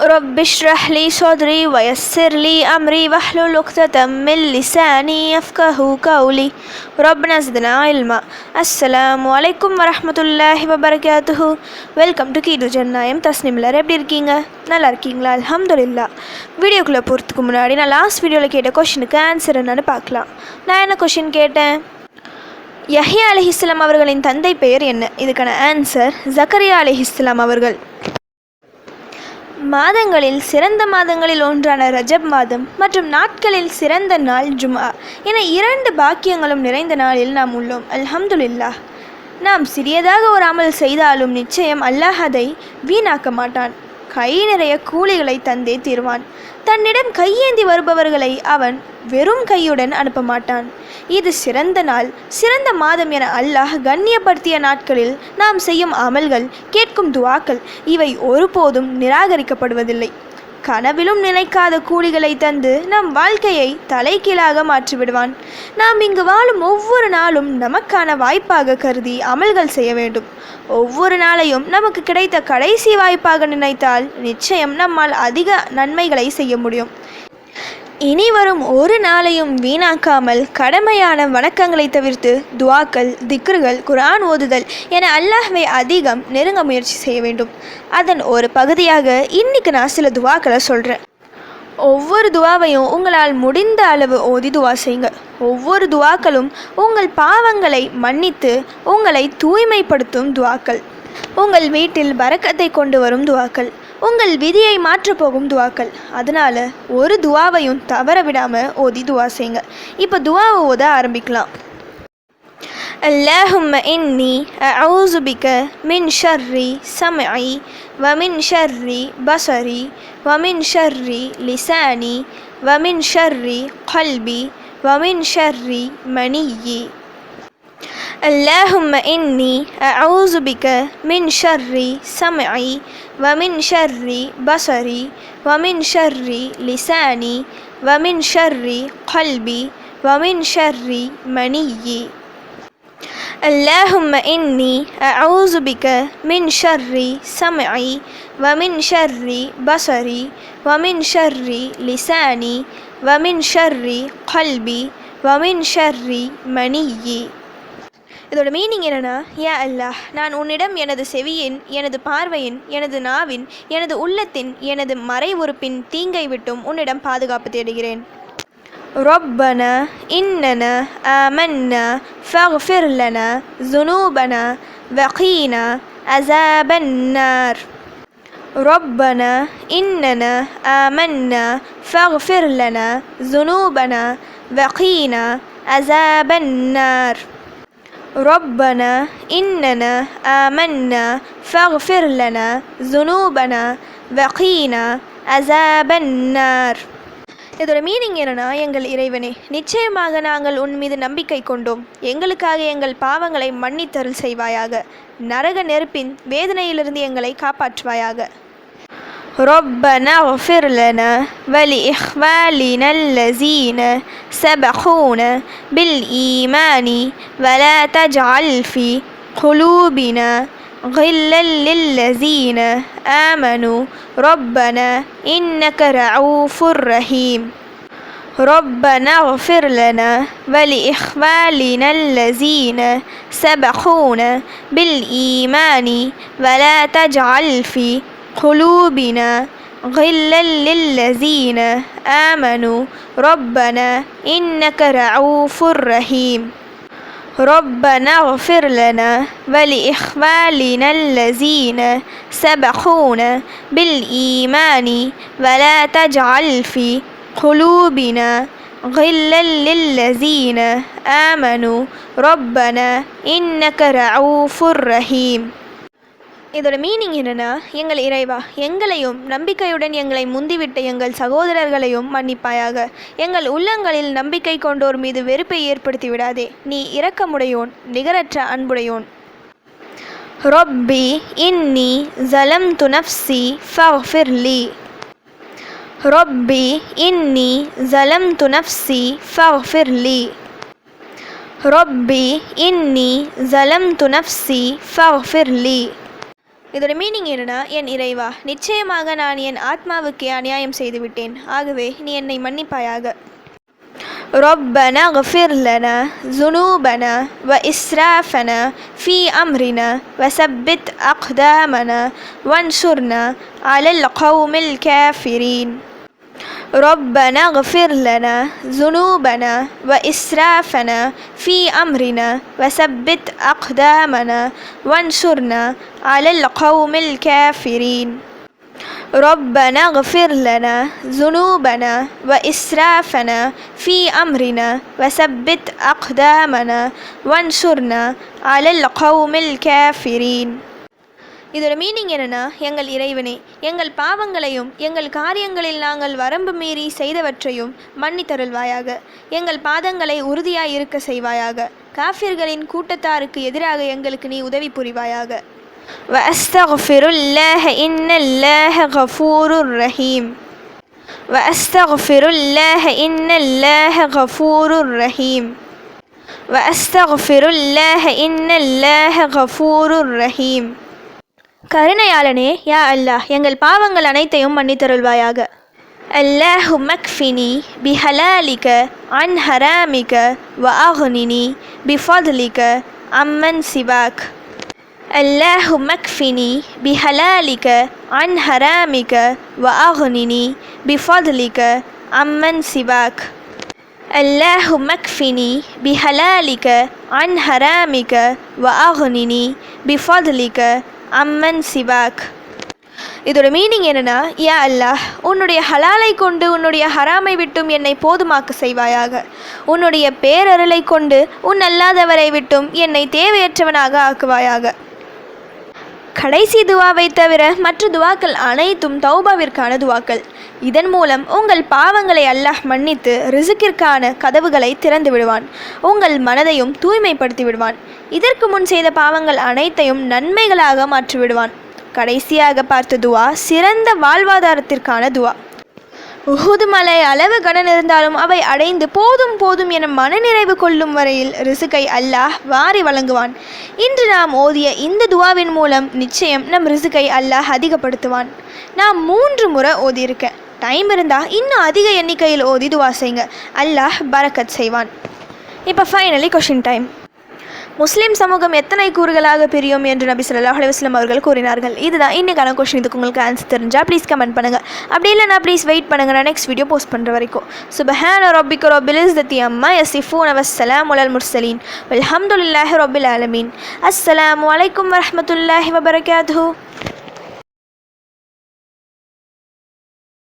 رب اشرح لي صدري ويسر لي أمري واحلل عقدة من لساني يفقهوا قولي ربنا زدنا علما. அஸ்ஸலாமு அலைக்கும் வரஹ்மத்துல்லாஹி வபரகாத்துஹு. வெல்கம் டு கீது ஜன்னாயம் தஸ்னிம்லர். எப்படி இருக்கீங்க? நல்லா இருக்கீங்களா? அல்ஹம்துலில்லாஹ். வீடியோக்குள்ளே போகிறதுக்கு முன்னாடி நான் லாஸ்ட் வீடியோவில் கேட்ட கொஷினுக்கு ஆன்சர் என்னன்னு பார்க்கலாம். நான் என்ன கொஷின் கேட்டேன்? யஹ்யா அலைஹிஸ்ஸலாம் அவர்களின் தந்தை பெயர் என்ன? இதுக்கான ஆன்சர் ஜக்கரியா அலைஹிஸ்ஸலாம் அவர்கள். மாதங்களில் சிறந்த மாதங்களில் ஒன்றான ரஜப் மாதம் மற்றும் நாட்களில் சிறந்த நாள் ஜும்ஆ என 2 பாக்கியங்களும் நிறைந்த நாளில் நாம் உள்ளோம். அல்ஹம்துலில்லாஹ். நாம் சிறியதாக ஒரு அமல் செய்தாலும் நிச்சயம் அல்லாஹ் அதை வீணாக்க மாட்டான். கை நிறைய கூலிகளை தந்தே தீர்வான். தன்னிடம் கையேந்தி வருபவர்களை அவன் வெறும் கையுடன் அனுப்ப மாட்டான். இது சிறந்த நாள், சிறந்த மாதம் என அல்லாஹ் கண்ணியப்படுத்திய நாட்களில் நாம் செய்யும் அமல்கள், கேட்கும் துவாக்கள் இவை ஒருபோதும் நிராகரிக்கப்படுவதில்லை. கனவிலும் நினைக்காத கூலிகளை தந்து நம் வாழ்க்கையை தலைகீழாக மாற்றிவிடுவான். நாம் இங்கு வாழும் ஒவ்வொரு நாளும் நமக்கான வாய்ப்பாக கருதி அமல்கள் செய்ய வேண்டும். ஒவ்வொரு நாளையும் நமக்கு கிடைத்த கடைசி வாய்ப்பாக நினைத்தால் நிச்சயம் நம்மால் அதிக நன்மைகளை செய்ய முடியும். இனி வரும் ஒரு நாளையும் வீணாக்காமல் கடமையான வணக்கங்களை தவிர்த்து துவாக்கள், திக்ருகள், குர்ஆன் ஓதுதல் என அல்லாஹ்வை அதிகம் நெருங்க முயற்சி செய்ய வேண்டும். அதன் ஒரு பகுதியாக இன்னைக்கு நான் சில துவாக்களை சொல்கிறேன். ஒவ்வொரு துவாவையும் உங்களால் முடிந்த அளவு ஓதி துவா செய்யுங்க. ஒவ்வொரு துவாக்களும் உங்கள் பாவங்களை மன்னித்து உங்களை தூய்மைப்படுத்தும் துவாக்கள், உங்கள் வீட்டில் பரக்கத்தை கொண்டு வரும் துவாக்கள், உங்கள் விதியை மாற்றப்போகும் துவாக்கள். அதனால் ஒரு துவாவையும் தவற விடாமல் ஓதி துவா செய்யுங்க. இப்போ துவாவை ஓத ஆரம்பிக்கலாம். اللهم إني أعوذ بك من شر سمعي ومن شر بصري ومن شر لساني ومن شر قلبي ومن شر مني. اللهم إني أعوذ بك من شر سمعي ومن شر بصري ومن شر لساني ومن شر قلبي ومن شر مني. اللهم إني أعوذ بك من شر سمعي ومن شر بصري ومن شر لساني ومن شر قلبي ومن شر مني. இதோட மீனிங் என்னென்னா, யா அல்லாஹ், நான் உன்னிடம் எனது செவியின், எனது பார்வையின், எனது நாவின், எனது உள்ளத்தின், எனது மறை உறுப்பின் தீங்கை விட்டும் உன்னிடம் பாதுகாப்பு தேடுகிறேன். ربنا إننا آمنا فاغفر لنا ذنوبنا وقنا عذاب النار. ربنا إننا آمنا فاغفر لنا ذنوبنا وقنا عذاب النار. ربنا إننا آمنا فاغفر لنا ذنوبنا وقنا عذاب النار. இதோட மீனிங் என்னென்னா, எங்கள் இறைவனே, நிச்சயமாக நாங்கள் உன் மீது நம்பிக்கை கொண்டோம். எங்களுக்காக எங்கள் பாவங்களை மன்னித்தருள் செய்வாயாக. நரக நெருப்பின் வேதனையிலிருந்து எங்களை காப்பாற்றுவாயாக. ربنا اغفر لنا ولإخواننا الذين سبقونا بالإيمان ولا تجعل في قلوبنا غلا للذين آمنوا ربنا إنك رؤوف رحيم. ربنا اغفر لنا ولإخواننا الذين سبقونا بالإيمان ولا تجعل في قلوبنا غلا للذين آمنوا ربنا إنك رؤوف رحيم. ربنا اغفر لنا ولإخواننا الذين سبقونا بالإيمان ولا تجعل في قلوبنا غلا للذين آمنوا ربنا إنك رؤوف رحيم. இதோட மீனிங் என்னென்னா, எங்கள் இறைவா, எங்களையும் நம்பிக்கையுடன் எங்களை முந்திவிட்ட எங்கள் சகோதரர்களையும் மன்னிப்பாயாக. எங்கள் உள்ளங்களில் நம்பிக்கை கொண்டோர் மீது வெறுப்பை ஏற்படுத்தி விடாதே. நீ இரக்கமுடையோன், நிகரற்ற அன்புடையோன். ரப்பி இன்னி ஸலம்து நஃப்ஸி ஃபக்ஃபிர் லி. ரப்பி இன்னி ஸலம்து நஃப்ஸி ஃபக்ஃபிர் லி. ரப்பி இன்னி ஸலம்து நஃப்ஸி ஃபக்ஃபிர் லி. இதோட மீனிங் என்னன்னா, என் இறைவா, நிச்சயமாக நான் என் ஆத்மாவுக்கே அநியாயம் செய்துவிட்டேன், ஆகவே நீ என்னை மன்னிப்பாயாக. ربنا اغفر لنا ذنوبنا وإسرافنا في أمرنا وثبت أقدامنا وانصرنا على القوم الكافرين. ربنا اغفر لنا ذنوبنا وإسرافنا في أمرنا وثبت أقدامنا وانصرنا على القوم الكافرين. ربنا اغفر لنا ذنوبنا وإسرافنا في أمرنا وثبت أقدامنا وانصرنا على القوم الكافرين. இதோட மீனிங் என்னன்னா, எங்கள் இறைவனே, எங்கள் பாவங்களையும் எங்கள் காரியங்களில் நாங்கள் வரம்பு மீறி செய்தவற்றையும் மன்னித்தருள்வாயாக. எங்கள் பாதங்களை உறுதியாய் இருக்க செய்வாயாக. காஃபிர்களின் கூட்டத்தாருக்கு எதிராக எங்களுக்கு நீ உதவி புரிவாயாக. وأستغفر الله إن الله غفور رحيم. وأستغفر الله إن الله غفور رحيم. وأستغفر الله إن الله غفور رحيم. கருணையாளனே, யா அல்லாஹ், எங்கள் பாவங்கள் அனைத்தையும் மன்னித்தருள்வாயாக. اللهم اكفني بحلالك عن حرامك وأغنني بفضلك عمن سواك. اللهم اكفني بحلالك عن حرامك وأغنني بفضلك عمن سواك. اللهم اكفني بحلالك عن حرامك وأغنني بفضلك عمن سواك. இதோட மீனிங் என்னன்னா, யா அல்லாஹ், உன்னுடைய ஹலாலை கொண்டு உன்னுடைய ஹராமை விட்டும் என்னை போதுமாக்க செய்வாயாக. உன்னுடைய பேரருளை கொண்டு உன் அல்லாதவரை விட்டும் என்னை தேவையற்றவனாக ஆக்குவாயாக. கடைசி துவாவை தவிர மற்ற துவாக்கள் அனைத்தும் தௌபாவிற்கான துவாக்கள். இதன் மூலம் உங்கள் பாவங்களை அல்லாஹ் மன்னித்து ரிசுக்கிற்கான கதவுகளை திறந்து விடுவான். உங்கள் மனதையும் தூய்மைப்படுத்தி விடுவான். இதற்கு முன் செய்த பாவங்கள் அனைத்தையும் நன்மைகளாக மாற்றிவிடுவான். கடைசியாக பார்த்த துவா சிறந்த வாழ்வாதாரத்திற்கான துவா. உஹுது மலை அளவு கடன் இருந்தாலும் அவை அடைந்து போதும் போதும் என மனநிறைவு கொள்ளும் வரையில் ரிசுக்கை அல்லாஹ் வாரி வழங்குவான். இன்று நாம் ஓதிய இந்த துவாவின் மூலம் நிச்சயம் நம் ரிசுக்கை அல்லாஹ் அதிகப்படுத்துவான். நான் 3 முறை ஓதியிருக்கேன். டைம் இருந்தால் இன்னும் அதிக எண்ணிக்கையில் ஓதி துவா செய்யுங்க. அல்லாஹ் பரக்கத் செய்வான். இப்போ ஃபைனலி கொஷின் டைம். முஸ்லீம் சமூகம் எத்தனை கூறுகளாக பிரியும் என்று நபி ஸல்லல்லாஹு அலைஹி வஸல்லம் அவர்கள் கூறினார்கள்? இதுதான் இன்றைக்கான கொஷின். இதுக்கு உங்களுக்கு ஆன்சர் தெரிஞ்சால் ப்ளீஸ் கமெண்ட் பண்ணுங்கள். அப்படி இல்லைனா ப்ளீஸ் வெயிட் பண்ணுங்கள், நான் நெக்ஸ்ட் வீடியோ போஸ்ட் பண்ணுற வரைக்கும். சுப்ஹான ரப்பிக ரப்பில் இஸ்ஸத்தி அம்மா யசிஃபூன வஸ்ஸலாமு அலல் முர்சலீன் வல்ஹம்துலில்லாஹி ரப்பில் ஆலமீன். அஸ்ஸலாமு அலைக்கும் வரஹ்மத்துல்லாஹி வபரகாத்துஹு.